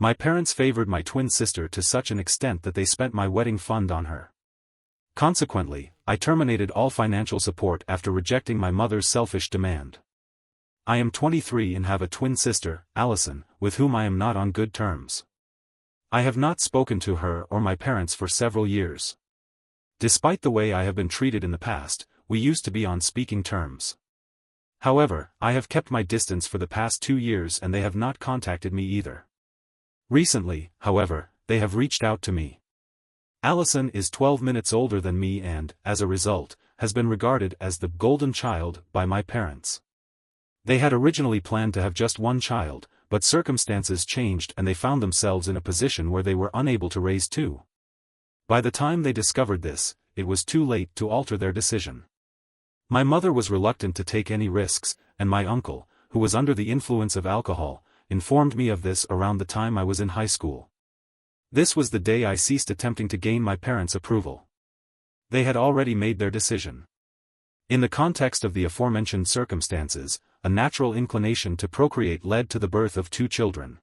My parents favored my twin sister to such an extent that they spent my wedding fund on her. Consequently, I terminated all financial support after rejecting my mother's selfish demand. I am 23 and have a twin sister, Allison, with whom I am not on good terms. I have not spoken to her or my parents for several years. Despite the way I have been treated in the past, we used to be on speaking terms. However, I have kept my distance for the past 2 years and they have not contacted me either. Recently, however, they have reached out to me. Allison is 12 minutes older than me and, as a result, has been regarded as the golden child by my parents. They had originally planned to have just one child, but circumstances changed and they found themselves in a position where they were unable to raise two. By the time they discovered this, it was too late to alter their decision. My mother was reluctant to take any risks, and my uncle, who was under the influence of alcohol, informed me of this around the time I was in high school. This was the day I ceased attempting to gain my parents' approval. They had already made their decision. In the context of the aforementioned circumstances, a natural inclination to procreate led to the birth of 2 children.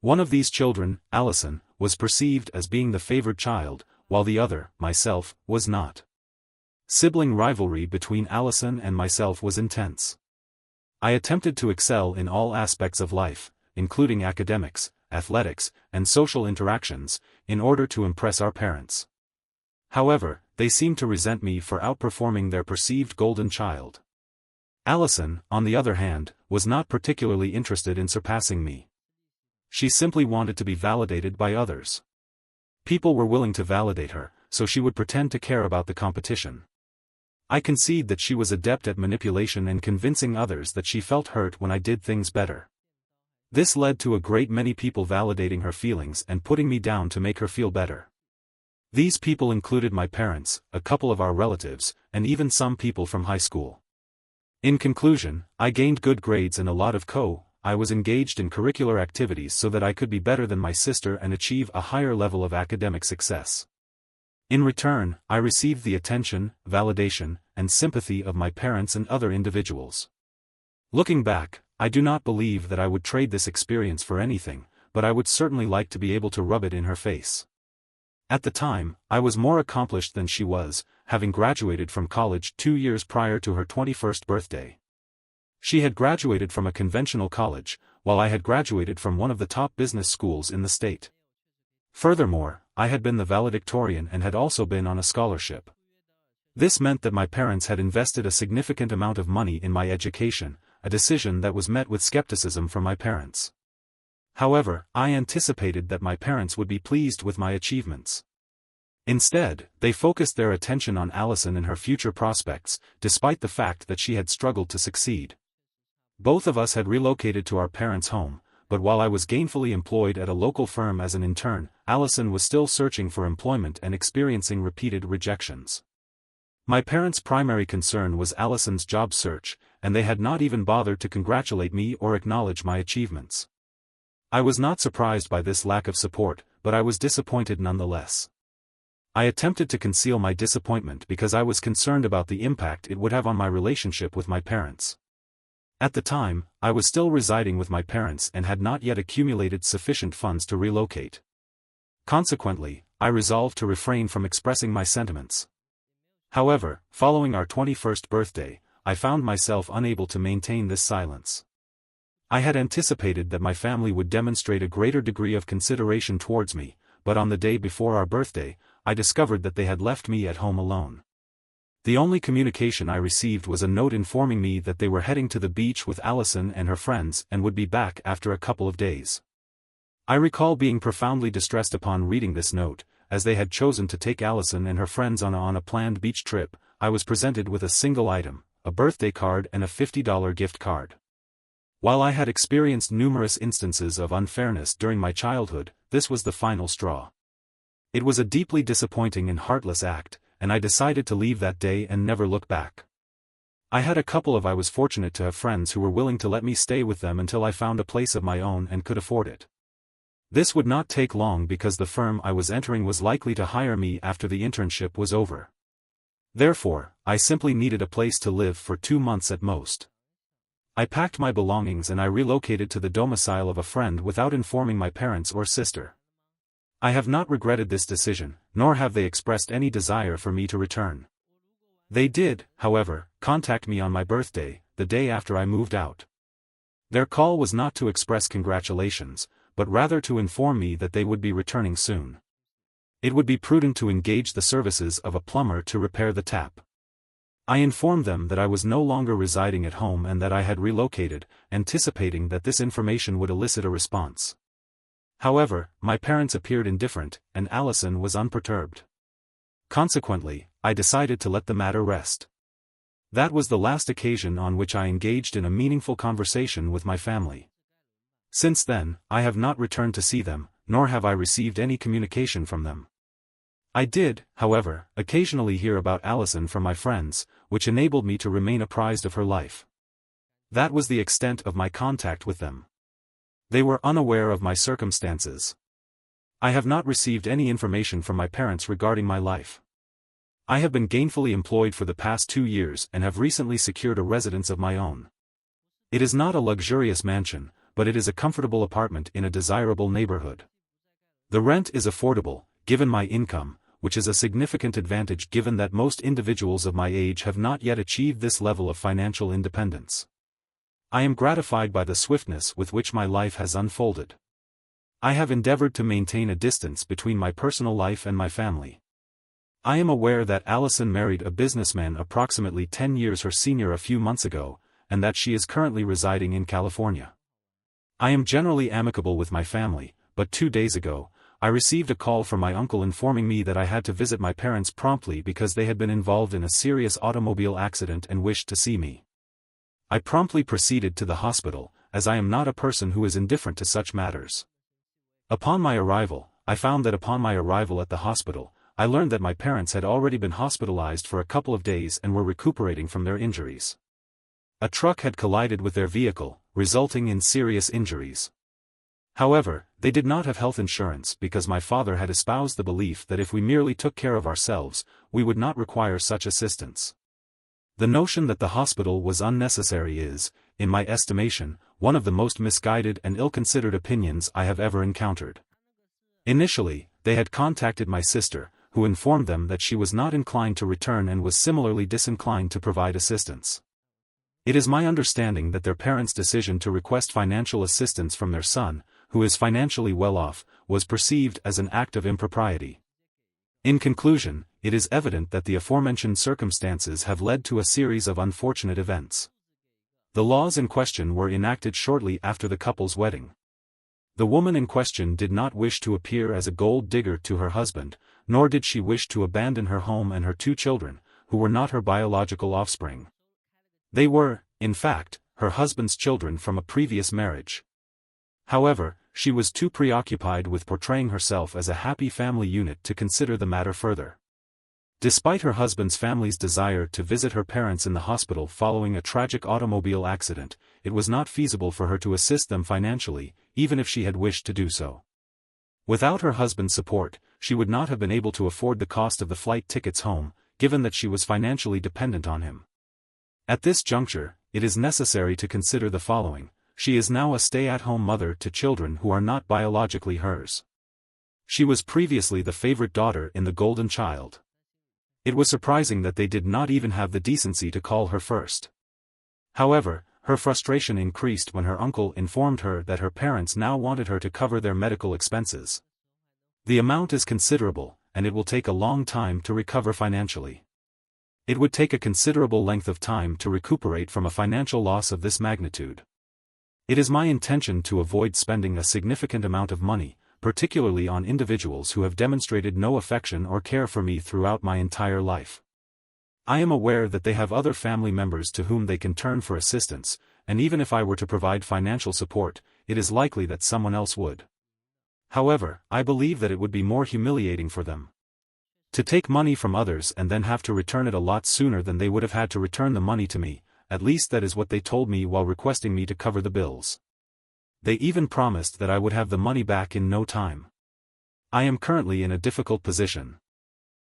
One of these children, Allison, was perceived as being the favored child, while the other, myself, was not. Sibling rivalry between Allison and myself was intense. I attempted to excel in all aspects of life, including academics, athletics, and social interactions, in order to impress our parents. However, they seemed to resent me for outperforming their perceived golden child. Allison, on the other hand, was not particularly interested in surpassing me. She simply wanted to be validated by others. People were willing to validate her, so she would pretend to care about the competition. I concede that she was adept at manipulation and convincing others that she felt hurt when I did things better. This led to a great many people validating her feelings and putting me down to make her feel better. These people included my parents, a couple of our relatives, and even some people from high school. In conclusion, I gained good grades and a lot of I was engaged in curricular activities so that I could be better than my sister and achieve a higher level of academic success. In return, I received the attention, validation, and sympathy of my parents and other individuals. Looking back, I do not believe that I would trade this experience for anything, but I would certainly like to be able to rub it in her face. At the time, I was more accomplished than she was, having graduated from college 2 years prior to her 21st birthday. She had graduated from a conventional college, while I had graduated from one of the top business schools in the state. Furthermore, I had been the valedictorian and had also been on a scholarship. This meant that my parents had invested a significant amount of money in my education, a decision that was met with skepticism from my parents. However, I anticipated that my parents would be pleased with my achievements. Instead, they focused their attention on Allison and her future prospects, despite the fact that she had struggled to succeed. Both of us had relocated to our parents' home, but while I was gainfully employed at a local firm as an intern, Allison was still searching for employment and experiencing repeated rejections. My parents' primary concern was Allison's job search, and they had not even bothered to congratulate me or acknowledge my achievements. I was not surprised by this lack of support, but I was disappointed nonetheless. I attempted to conceal my disappointment because I was concerned about the impact it would have on my relationship with my parents. At the time, I was still residing with my parents and had not yet accumulated sufficient funds to relocate. Consequently, I resolved to refrain from expressing my sentiments. However, following our 21st birthday, I found myself unable to maintain this silence. I had anticipated that my family would demonstrate a greater degree of consideration towards me, but on the day before our birthday, I discovered that they had left me at home alone. The only communication I received was a note informing me that they were heading to the beach with Allison and her friends and would be back after a couple of days. I recall being profoundly distressed upon reading this note. As they had chosen to take Allison and her friends on a planned beach trip, I was presented with a single item, a birthday card and a $50 gift card. While I had experienced numerous instances of unfairness during my childhood, this was the final straw. It was a deeply disappointing and heartless act, and I decided to leave that day and never look back. I was fortunate to have friends who were willing to let me stay with them until I found a place of my own and could afford it. This would not take long because the firm I was entering was likely to hire me after the internship was over. Therefore, I simply needed a place to live for 2 months at most. I packed my belongings and I relocated to the domicile of a friend without informing my parents or sister. I have not regretted this decision, nor have they expressed any desire for me to return. They did, however, contact me on my birthday, the day after I moved out. Their call was not to express congratulations, but rather to inform me that they would be returning soon. It would be prudent to engage the services of a plumber to repair the tap. I informed them that I was no longer residing at home and that I had relocated, anticipating that this information would elicit a response. However, my parents appeared indifferent, and Allison was unperturbed. Consequently, I decided to let the matter rest. That was the last occasion on which I engaged in a meaningful conversation with my family. Since then, I have not returned to see them, nor have I received any communication from them. I did, however, occasionally hear about Allison from my friends, which enabled me to remain apprised of her life. That was the extent of my contact with them. They were unaware of my circumstances. I have not received any information from my parents regarding my life. I have been gainfully employed for the past 2 years and have recently secured a residence of my own. It is not a luxurious mansion, but it is a comfortable apartment in a desirable neighborhood. The rent is affordable, given my income, which is a significant advantage given that most individuals of my age have not yet achieved this level of financial independence. I am gratified by the swiftness with which my life has unfolded. I have endeavored to maintain a distance between my personal life and my family. I am aware that Allison married a businessman approximately 10 years her senior a few months ago, and that she is currently residing in California. I am generally amicable with my family, but 2 days ago, I received a call from my uncle informing me that I had to visit my parents promptly because they had been involved in a serious automobile accident and wished to see me. I promptly proceeded to the hospital, as I am not a person who is indifferent to such matters. Upon my arrival, I found that upon my arrival at the hospital, I learned that my parents had already been hospitalized for a couple of days and were recuperating from their injuries. A truck had collided with their vehicle, resulting in serious injuries. However, they did not have health insurance because my father had espoused the belief that if we merely took care of ourselves, we would not require such assistance. The notion that the hospital was unnecessary is, in my estimation, one of the most misguided and ill-considered opinions I have ever encountered. Initially, they had contacted my sister, who informed them that she was not inclined to return and was similarly disinclined to provide assistance. It is my understanding that their parents' decision to request financial assistance from their son, who is financially well off, was perceived as an act of impropriety. In conclusion, it is evident that the aforementioned circumstances have led to a series of unfortunate events. The laws in question were enacted shortly after the couple's wedding. The woman in question did not wish to appear as a gold digger to her husband, nor did she wish to abandon her home and her 2 children, who were not her biological offspring. They were, in fact, her husband's children from a previous marriage. However, she was too preoccupied with portraying herself as a happy family unit to consider the matter further. Despite her husband's family's desire to visit her parents in the hospital following a tragic automobile accident, it was not feasible for her to assist them financially, even if she had wished to do so. Without her husband's support, she would not have been able to afford the cost of the flight tickets home, given that she was financially dependent on him. At this juncture, it is necessary to consider the following. She is now a stay-at-home mother to children who are not biologically hers. She was previously the favorite daughter in The Golden Child. It was surprising that they did not even have the decency to call her first. However, her frustration increased when her uncle informed her that her parents now wanted her to cover their medical expenses. The amount is considerable, and it will take a long time to recover financially. It would take a considerable length of time to recuperate from a financial loss of this magnitude. It is my intention to avoid spending a significant amount of money, particularly on individuals who have demonstrated no affection or care for me throughout my entire life. I am aware that they have other family members to whom they can turn for assistance, and even if I were to provide financial support, it is likely that someone else would. However, I believe that it would be more humiliating for them to take money from others and then have to return it a lot sooner than they would have had to return the money to me. At least that is what they told me while requesting me to cover the bills. They even promised that I would have the money back in no time. I am currently in a difficult position.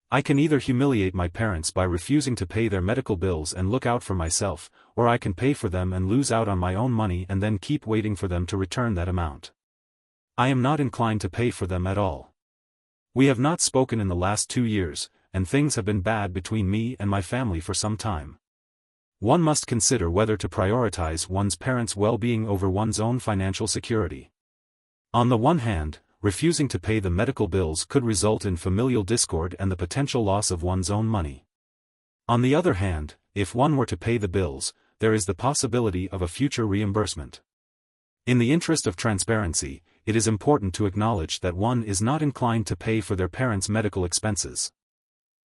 I can either humiliate my parents by refusing to pay their medical bills and look out for myself, or I can pay for them and lose out on my own money and then keep waiting for them to return that amount. I am not inclined to pay for them at all. We have not spoken in the last 2 years, and things have been bad between me and my family for some time. One must consider whether to prioritize one's parents' well-being over one's own financial security. On the one hand, refusing to pay the medical bills could result in familial discord and the potential loss of one's own money. On the other hand, if one were to pay the bills, there is the possibility of a future reimbursement. In the interest of transparency, it is important to acknowledge that one is not inclined to pay for their parents' medical expenses.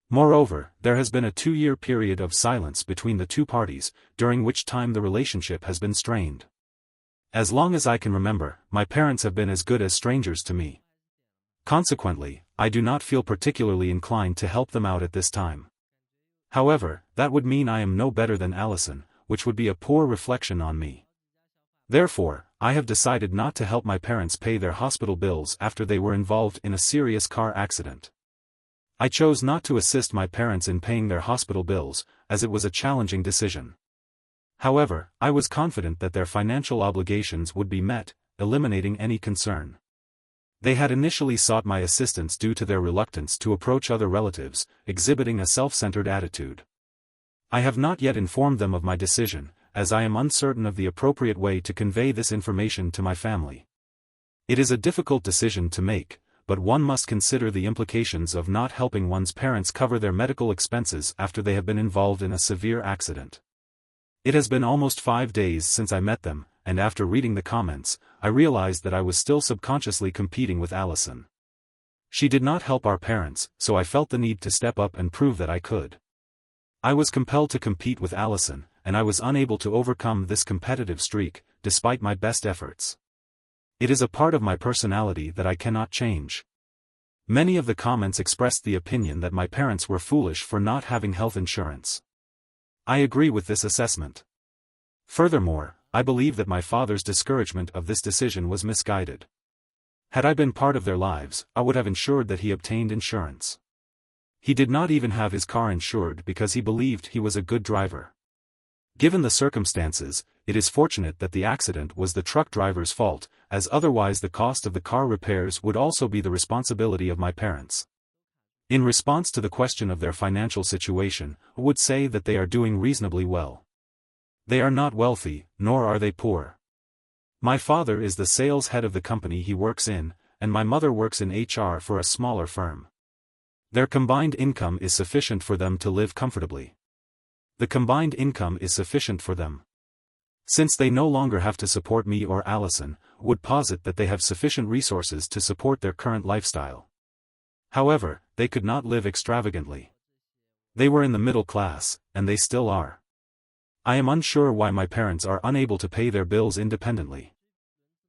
Moreover, there has been a 2-year period of silence between the two parties, during which time the relationship has been strained. As long as I can remember, my parents have been as good as strangers to me. Consequently, I do not feel particularly inclined to help them out at this time. However, that would mean I am no better than Allison, which would be a poor reflection on me. Therefore, I have decided not to help my parents pay their hospital bills after they were involved in a serious car accident. I chose not to assist my parents in paying their hospital bills, as it was a challenging decision. However, I was confident that their financial obligations would be met, eliminating any concern. They had initially sought my assistance due to their reluctance to approach other relatives, exhibiting a self-centered attitude. I have not yet informed them of my decision, as I am uncertain of the appropriate way to convey this information to my family. It is a difficult decision to make, but one must consider the implications of not helping one's parents cover their medical expenses after they have been involved in a severe accident. It has been almost 5 days since I met them, and after reading the comments, I realized that I was still subconsciously competing with Allison. She did not help our parents, so I felt the need to step up and prove that I could. I was compelled to compete with Allison, and I was unable to overcome this competitive streak, despite my best efforts. It is a part of my personality that I cannot change. Many of the comments expressed the opinion that my parents were foolish for not having health insurance. I agree with this assessment. Furthermore, I believe that my father's discouragement of this decision was misguided. Had I been part of their lives, I would have ensured that he obtained insurance. He did not even have his car insured because he believed he was a good driver. Given the circumstances, it is fortunate that the accident was the truck driver's fault, as otherwise the cost of the car repairs would also be the responsibility of my parents. In response to the question of their financial situation, I would say that they are doing reasonably well. They are not wealthy, nor are they poor. My father is the sales head of the company he works in, and my mother works in HR for a smaller firm. Their combined income is sufficient for them to live comfortably. The combined income is sufficient for them. Since they no longer have to support me or Allison, I would posit that they have sufficient resources to support their current lifestyle. However, they could not live extravagantly. They were in the middle class, and they still are. I am unsure why my parents are unable to pay their bills independently.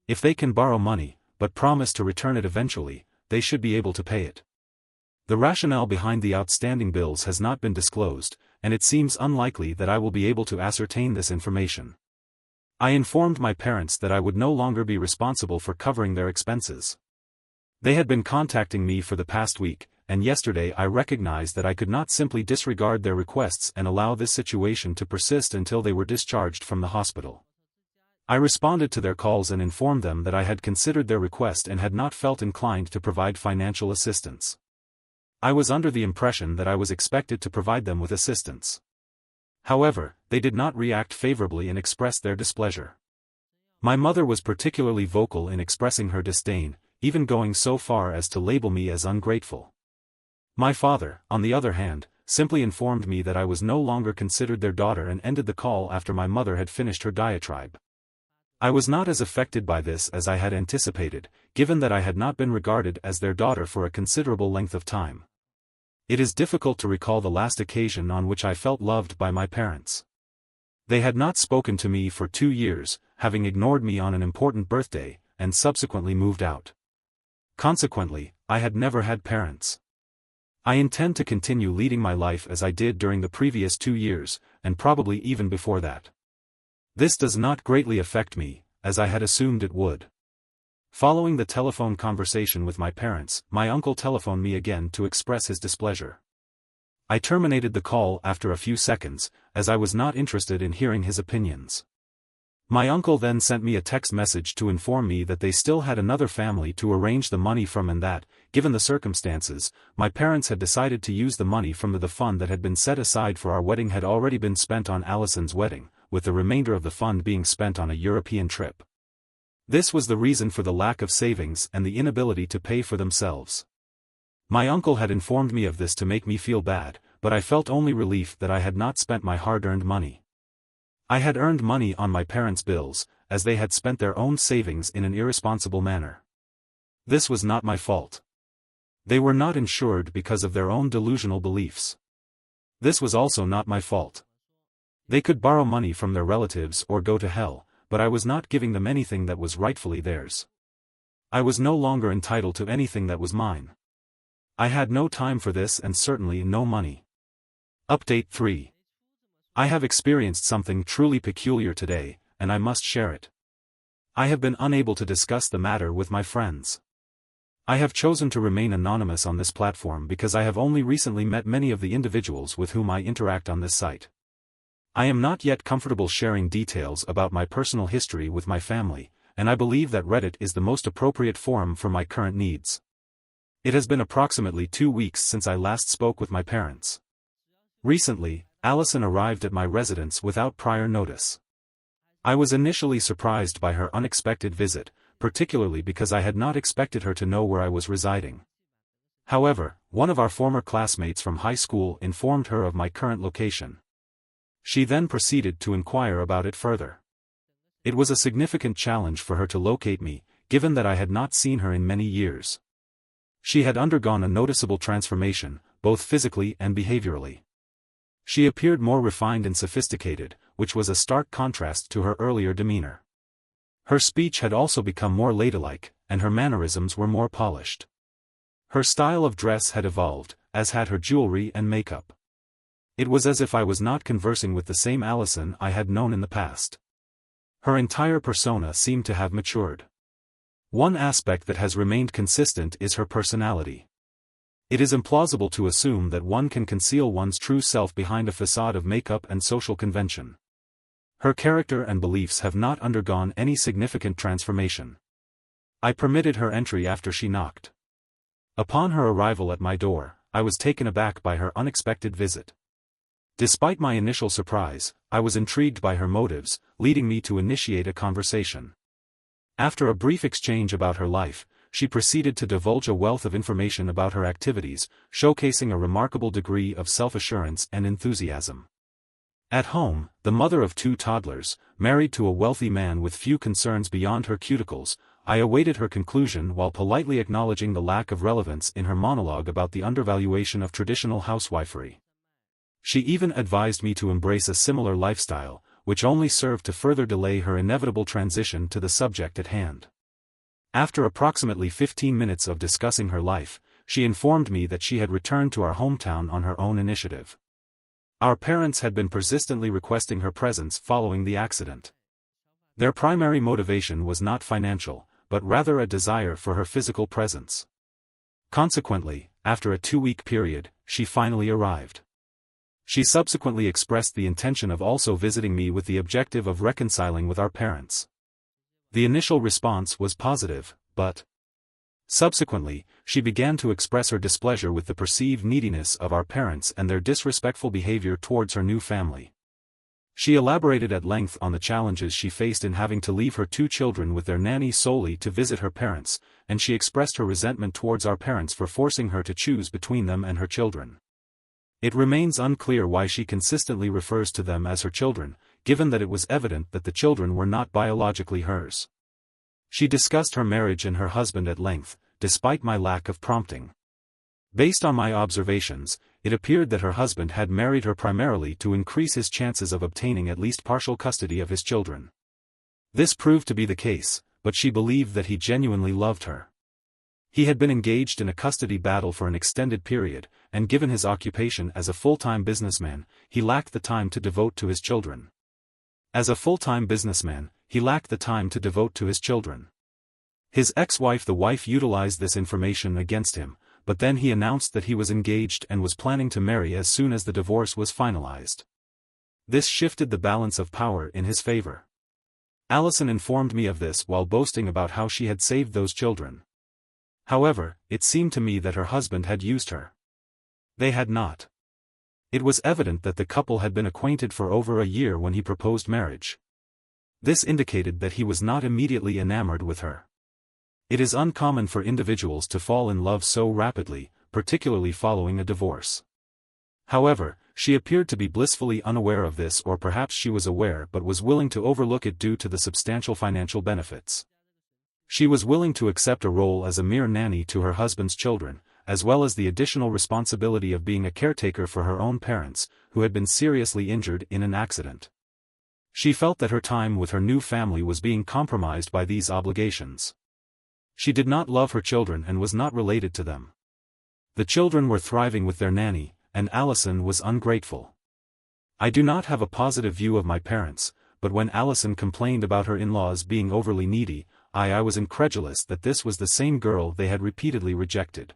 If they can borrow money, but promise to return it eventually, they should be able to pay it. The rationale behind the outstanding bills has not been disclosed, and it seems unlikely that I will be able to ascertain this information. I informed my parents that I would no longer be responsible for covering their expenses. They had been contacting me for the past week, and yesterday I recognized that I could not simply disregard their requests and allow this situation to persist until they were discharged from the hospital. I responded to their calls and informed them that I had considered their request and had not felt inclined to provide financial assistance. I was under the impression that I was expected to provide them with assistance. However, they did not react favorably and expressed their displeasure. My mother was particularly vocal in expressing her disdain, even going so far as to label me as ungrateful. My father, on the other hand, simply informed me that I was no longer considered their daughter and ended the call after my mother had finished her diatribe. I was not as affected by this as I had anticipated, given that I had not been regarded as their daughter for a considerable length of time. It is difficult to recall the last occasion on which I felt loved by my parents. They had not spoken to me for 2 years, having ignored me on an important birthday, and subsequently moved out. Consequently, I had never had parents. I intend to continue leading my life as I did during the previous 2 years, and probably even before that. This does not greatly affect me, as I had assumed it would. Following the telephone conversation with my parents, my uncle telephoned me again to express his displeasure. I terminated the call after a few seconds, as I was not interested in hearing his opinions. My uncle then sent me a text message to inform me that they still had another family to arrange the money from and that, given the circumstances, my parents had decided to use the money from the fund that had been set aside for our wedding had already been spent on Allison's wedding, with the remainder of the fund being spent on a European trip. This was the reason for the lack of savings and the inability to pay for themselves. My uncle had informed me of this to make me feel bad, but I felt only relief that I had not spent my hard-earned money. I had earned money on my parents' bills, as they had spent their own savings in an irresponsible manner. This was not my fault. They were not insured because of their own delusional beliefs. This was also not my fault. They could borrow money from their relatives or go to hell, but I was not giving them anything that was rightfully theirs. I was no longer entitled to anything that was mine. I had no time for this and certainly no money. Update 3. I have experienced something truly peculiar today, and I must share it. I have been unable to discuss the matter with my friends. I have chosen to remain anonymous on this platform because I have only recently met many of the individuals with whom I interact on this site. I am not yet comfortable sharing details about my personal history with my family, and I believe that Reddit is the most appropriate forum for my current needs. It has been approximately 2 weeks since I last spoke with my parents. Recently, Allison arrived at my residence without prior notice. I was initially surprised by her unexpected visit, particularly because I had not expected her to know where I was residing. However, one of our former classmates from high school informed her of my current location. She then proceeded to inquire about it further. It was a significant challenge for her to locate me, given that I had not seen her in many years. She had undergone a noticeable transformation, both physically and behaviorally. She appeared more refined and sophisticated, which was a stark contrast to her earlier demeanor. Her speech had also become more ladylike, and her mannerisms were more polished. Her style of dress had evolved, as had her jewelry and makeup. It was as if I was not conversing with the same Allison I had known in the past. Her entire persona seemed to have matured. One aspect that has remained consistent is her personality. It is implausible to assume that one can conceal one's true self behind a facade of makeup and social convention. Her character and beliefs have not undergone any significant transformation. I permitted her entry after she knocked. Upon her arrival at my door, I was taken aback by her unexpected visit. Despite my initial surprise, I was intrigued by her motives, leading me to initiate a conversation. After a brief exchange about her life, she proceeded to divulge a wealth of information about her activities, showcasing a remarkable degree of self-assurance and enthusiasm. At home, the mother of 2 toddlers, married to a wealthy man with few concerns beyond her cuticles, I awaited her conclusion while politely acknowledging the lack of relevance in her monologue about the undervaluation of traditional housewifery. She even advised me to embrace a similar lifestyle, which only served to further delay her inevitable transition to the subject at hand. After approximately 15 minutes of discussing her life, she informed me that she had returned to our hometown on her own initiative. Our parents had been persistently requesting her presence following the accident. Their primary motivation was not financial, but rather a desire for her physical presence. Consequently, after a 2-week period, she finally arrived. She subsequently expressed the intention of also visiting me with the objective of reconciling with our parents. The initial response was positive, but subsequently, she began to express her displeasure with the perceived neediness of our parents and their disrespectful behavior towards her new family. She elaborated at length on the challenges she faced in having to leave her 2 children with their nanny solely to visit her parents, and she expressed her resentment towards our parents for forcing her to choose between them and her children. It remains unclear why she consistently refers to them as her children, given that it was evident that the children were not biologically hers. She discussed her marriage and her husband at length, despite my lack of prompting. Based on my observations, it appeared that her husband had married her primarily to increase his chances of obtaining at least partial custody of his children. This proved to be the case, but she believed that he genuinely loved her. He had been engaged in a custody battle for an extended period, and given his occupation as a full-time businessman, he lacked the time to devote to his children. As a full-time businessman, he lacked the time to devote to his children. His ex-wife, the wife, utilized this information against him, but then he announced that he was engaged and was planning to marry as soon as the divorce was finalized. This shifted the balance of power in his favor. Allison informed me of this while boasting about how she had saved those children. However, it seemed to me that her husband had used her. They had not. It was evident that the couple had been acquainted for over a year when he proposed marriage. This indicated that he was not immediately enamored with her. It is uncommon for individuals to fall in love so rapidly, particularly following a divorce. However, she appeared to be blissfully unaware of this, or perhaps she was aware but was willing to overlook it due to the substantial financial benefits. She was willing to accept a role as a mere nanny to her husband's children, as well as the additional responsibility of being a caretaker for her own parents, who had been seriously injured in an accident. She felt that her time with her new family was being compromised by these obligations. She did not love her children and was not related to them. The children were thriving with their nanny, and Allison was ungrateful. I do not have a positive view of my parents, but when Allison complained about her in-laws being overly needy, I was incredulous that this was the same girl they had repeatedly rejected.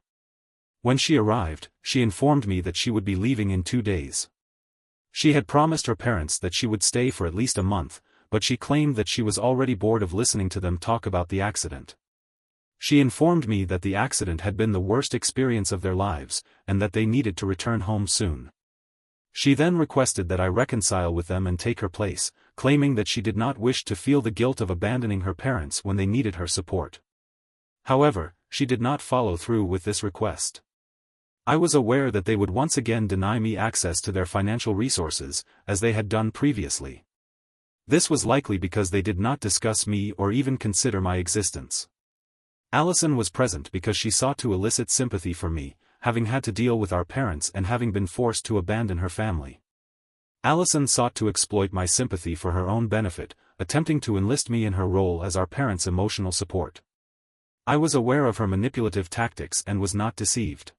When she arrived, she informed me that she would be leaving in 2 days. She had promised her parents that she would stay for at least a month, but she claimed that she was already bored of listening to them talk about the accident. She informed me that the accident had been the worst experience of their lives, and that they needed to return home soon. She then requested that I reconcile with them and take her place, claiming that she did not wish to feel the guilt of abandoning her parents when they needed her support. However, she did not follow through with this request. I was aware that they would once again deny me access to their financial resources, as they had done previously. This was likely because they did not discuss me or even consider my existence. Allison was present because she sought to elicit sympathy from me, having had to deal with our parents and having been forced to abandon her family. Allison sought to exploit my sympathy for her own benefit, attempting to enlist me in her role as our parents' emotional support. I was aware of her manipulative tactics and was not deceived.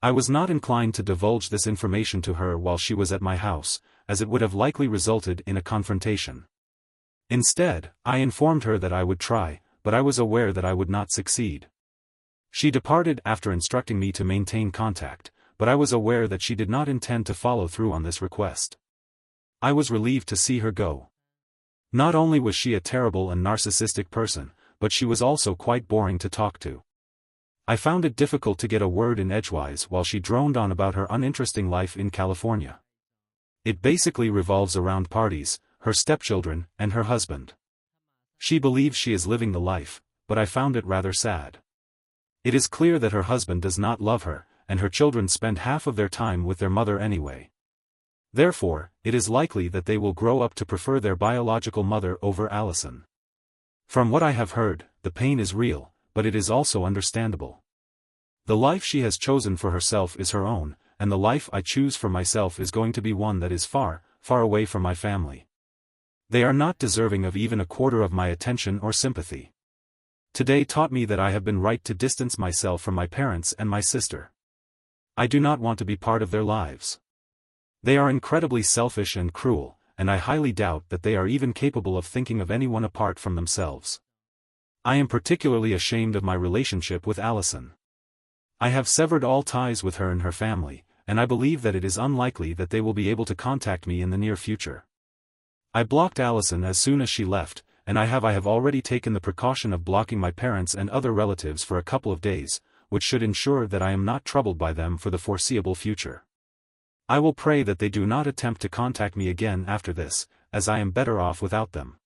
I was not inclined to divulge this information to her while she was at my house, as it would have likely resulted in a confrontation. Instead, I informed her that I would try, but I was aware that I would not succeed. She departed after instructing me to maintain contact, but I was aware that she did not intend to follow through on this request. I was relieved to see her go. Not only was she a terrible and narcissistic person, but she was also quite boring to talk to. I found it difficult to get a word in edgewise while she droned on about her uninteresting life in California. It basically revolves around parties, her stepchildren, and her husband. She believes she is living the life, but I found it rather sad. It is clear that her husband does not love her, and her children spend half of their time with their mother anyway. Therefore, it is likely that they will grow up to prefer their biological mother over Allison. From what I have heard, the pain is real, but it is also understandable. The life she has chosen for herself is her own, and the life I choose for myself is going to be one that is far, far away from my family. They are not deserving of even a quarter of my attention or sympathy. Today taught me that I have been right to distance myself from my parents and my sister. I do not want to be part of their lives. They are incredibly selfish and cruel, and I highly doubt that they are even capable of thinking of anyone apart from themselves. I am particularly ashamed of my relationship with Allison. I have severed all ties with her and her family, and I believe that it is unlikely that they will be able to contact me in the near future. I blocked Allison as soon as she left, and I have already taken the precaution of blocking my parents and other relatives for a couple of days, which should ensure that I am not troubled by them for the foreseeable future. I will pray that they do not attempt to contact me again after this, as I am better off without them.